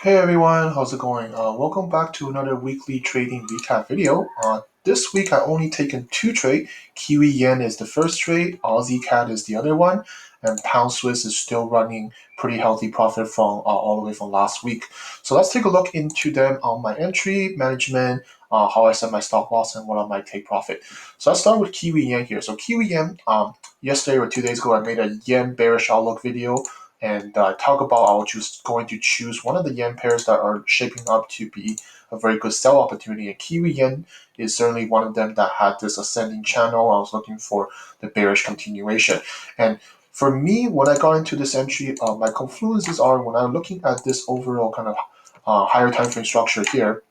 Hey everyone, how's it going? Welcome back to another weekly trading recap video. This week I only taken two trades. Kiwi Yen is the first trade, Aussie CAD is the other one, and Pound Swiss is still running pretty healthy profit from all the way from last week. So let's take a look into them on my entry management, how I set my stop loss, and what I might take profit. So let's start with Kiwi Yen here. So Kiwi Yen, yesterday or 2 days ago, I made a Yen bearish outlook video and talk about I was going to choose one of the yen pairs that are shaping up to be a very good sell opportunity. And Kiwi yen is certainly one of them that had this ascending channel. I was looking for the bearish continuation. And for me, when I got into this entry, my confluences are when I'm looking at this overall kind of higher time frame structure here.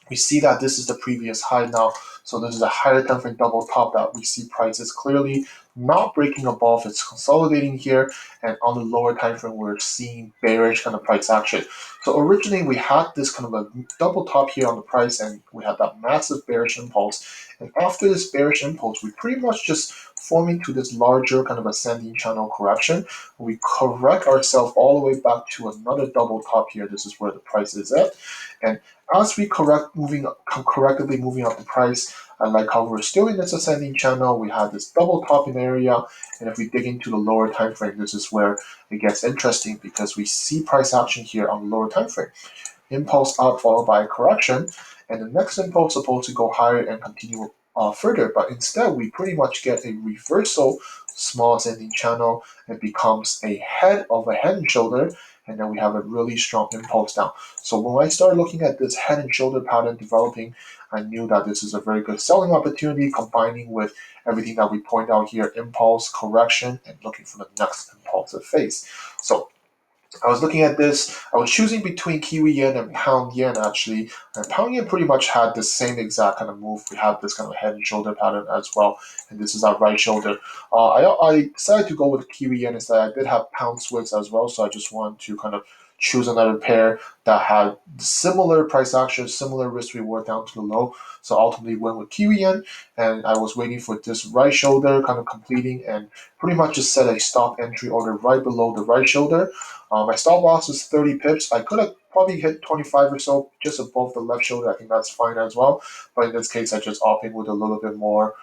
We see that this is the previous high now. So this is a higher time frame double top that we see prices clearly not breaking above. It's consolidating here, and on the lower time frame, we're seeing bearish kind of price action. So originally we had this kind of a double top here on the price, and we had that massive bearish impulse. And after this bearish impulse, we pretty much just form into this larger kind of ascending channel correction. We correct ourselves all the way back to another double top here. This is where the price is at, and as we correctly moving up the price, I like how we're still in this ascending channel. We have this double topping area, and if we dig into the lower time frame, this is where it gets interesting because we see price action here on the lower time frame. Impulse up followed by a correction, and the next impulse supposed to go higher and continue further, but instead we pretty much get a reversal, small ascending channel. It becomes a head of a head and shoulder, and then we have a really strong impulse down. So when I started looking at this head and shoulder pattern developing, I knew that this is a very good selling opportunity, combining with everything that we point out here: impulse, correction, and looking for the next impulsive phase. So I was looking at this. I was choosing between Kiwi yen and pound yen actually, and pound yen pretty much had the same exact kind of move. We have this kind of head and shoulder pattern as well, and this is our right shoulder. I decided to go with Kiwi yen instead. I did have pound Swiss as well, so I just wanted to kind of choose another pair that had similar price action, similar risk reward down to the low. So ultimately went with Kiwi yen, and I was waiting for this right shoulder kind of completing, and pretty much just set a stop entry order right below the right shoulder. My stop loss is 30 pips. I could have probably hit 25 or so just above the left shoulder. I think that's fine as well. But in this case, I just opted with a little bit more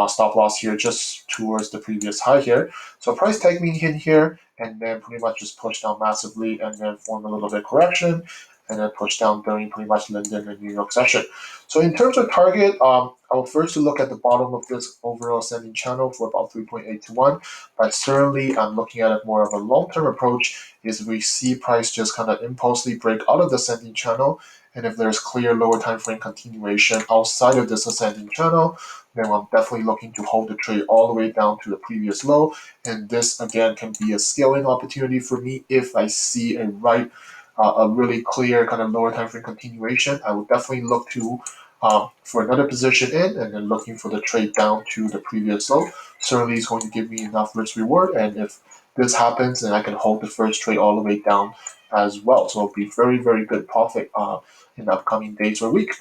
stop loss here, just towards the previous high here. So price tag me in here, and then pretty much just push down massively, and then form a little bit correction, and then push down during pretty much London and New York session. So in terms of target, I would first look at the bottom of this overall ascending channel for about 3.8 to 1. But certainly, I'm looking at it more of a long-term approach. Is we see price just kind of impulsively break out of the ascending channel, and if there's clear lower time frame continuation outside of this ascending channel, then I'm definitely looking to hold the trade all the way down to the previous low. And this again can be a scaling opportunity for me if I see a really clear kind of lower time frame continuation. I would definitely look to for another position in, and then looking for the trade down to the previous low. Certainly is going to give me enough risk reward, and if this happens, then I can hold the first trade all the way down as well. So it'll be very, very good profit in the upcoming days or week.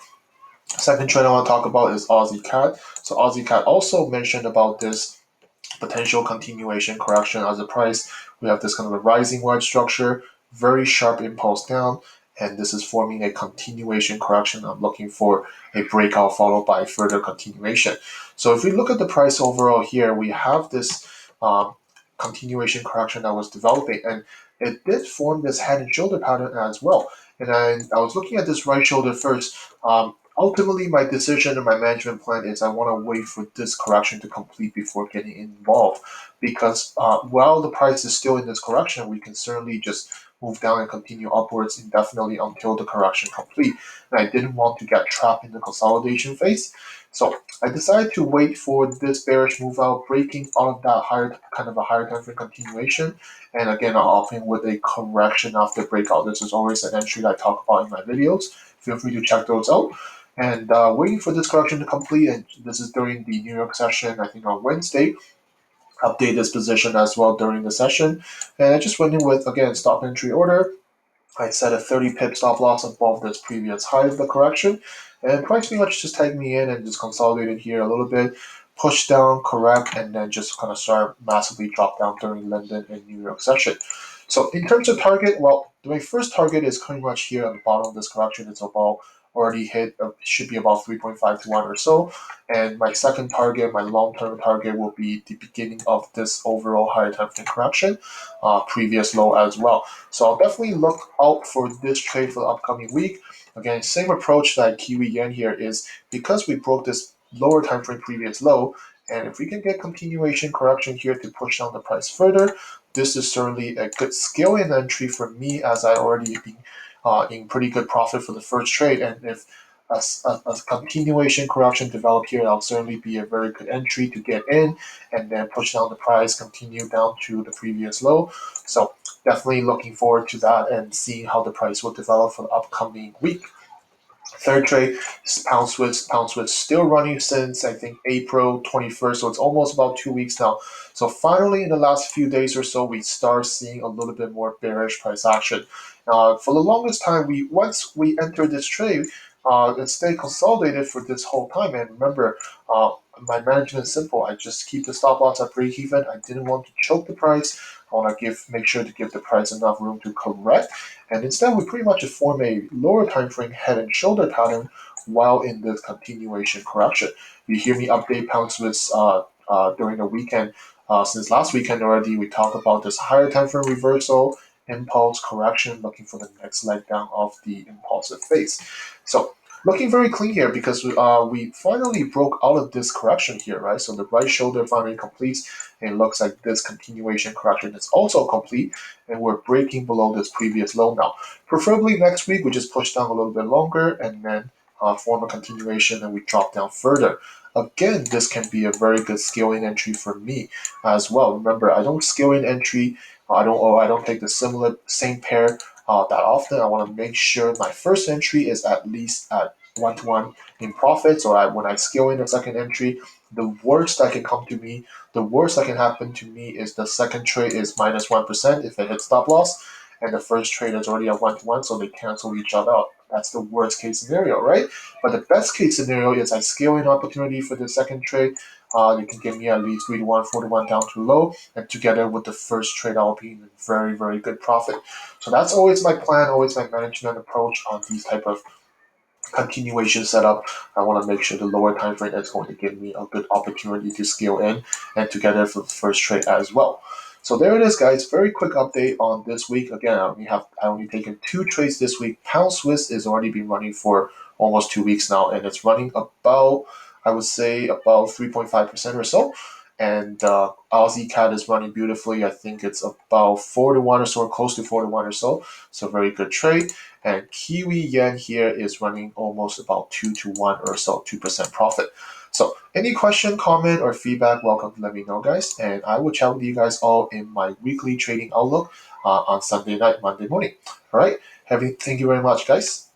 Second trend I want to talk about is Aussie CAD. So Aussie CAD also mentioned about this potential continuation correction as a price. We have this kind of a rising wedge structure, very sharp impulse down, and this is forming a continuation correction. I'm looking for a breakout followed by further continuation. So if we look at the price overall here, we have this continuation correction that was developing, and it did form this head and shoulder pattern as well. And then I was looking at this right shoulder first. Ultimately, my decision and my management plan is I want to wait for this correction to complete before getting involved, because while the price is still in this correction, we can certainly just move down and continue upwards indefinitely until the correction complete. And I didn't want to get trapped in the consolidation phase. So I decided to wait for this bearish move out, breaking out of that higher time frame continuation. And again, I'll open with a correction after breakout. This is always an entry that I talk about in my videos. Feel free to check those out. And waiting for this correction to complete, and this is during the New York session, I think on Wednesday. Update this position as well during the session. And I just went in with, again, stop entry order. I set a 30 pip stop loss above this previous high of the correction. And price pretty much just tagged me in and just consolidated here a little bit, push down, correct, and then just kind of start massively drop down during London and New York session. So in terms of target, well, my first target is pretty much here at the bottom of this correction. It's about already hit, should be about 3.5 to 1 or so. And my second target, my long-term target, will be the beginning of this overall higher time frame correction, previous low as well. So I'll definitely look out for this trade for the upcoming week. Again, same approach that Kiwi Yen here is because we broke this lower time frame previous low, and if we can get continuation correction here to push down the price further, this is certainly a good scale in entry for me, as I already been in pretty good profit for the first trade. And if a continuation correction develop here, that'll certainly be a very good entry to get in and then push down the price, continue down to the previous low. So definitely looking forward to that and seeing how the price will develop for the upcoming week. Third trade is pound Swiss. Pound Swiss still running since I think April 21st, so it's almost about 2 weeks now. So finally, in the last few days or so, we start seeing a little bit more bearish price action. For the longest time, once we enter this trade, it stayed consolidated for this whole time. And remember, my management is simple. I just keep the stop loss at break even. I didn't want to choke the price. I want to make sure to give the price enough room to correct. And instead, we pretty much form a lower time frame head and shoulder pattern while in this continuation correction. You hear me update pound Swiss during the weekend. Since last weekend already, we talked about this higher time frame reversal, impulse correction, looking for the next leg down of the impulsive phase. So looking very clean here because we finally broke out of this correction here, right? So the right shoulder finally completes, and it looks like this continuation correction is also complete, and we're breaking below this previous low now. Preferably next week, we just push down a little bit longer and then form a continuation and we drop down further. Again, this can be a very good scale in entry for me as well. Remember, I don't scale in entry. I don't take the same pair that often. I want to make sure my first entry is at least at 1-to-1 in profits, or when I scale in a second entry, the worst that can come to me, the worst that can happen to me is the second trade is minus 1% if it hits stop loss, and the first trade is already at 1-to-1, so they cancel each other out. That's the worst case scenario, right? But the best case scenario is I scale in opportunity for the second trade. You can give me at least 3-to-1, 4-to-1 down to low, and together with the first trade, I'll be in very, very good profit. So that's always my plan, always my management approach on these type of continuation setup. I want to make sure the lower time frame is going to give me a good opportunity to scale in and together for the first trade as well. So there it is, guys. Very quick update on this week. Again, I only taken 2 trades this week. Pound Swiss is already been running for almost 2 weeks now, and it's running about, I would say, about 3.5% or so. And Aussie CAD is running beautifully. I think it's about 4-to-1 or so, or close to 4-to-1 or so. So very good trade. And Kiwi Yen here is running almost about 2-to-1 or so, 2% profit. So any question, comment, or feedback, welcome to let me know, guys. And I will chat with you guys all in my weekly trading outlook on Sunday night, Monday morning. All right. Thank you very much, guys.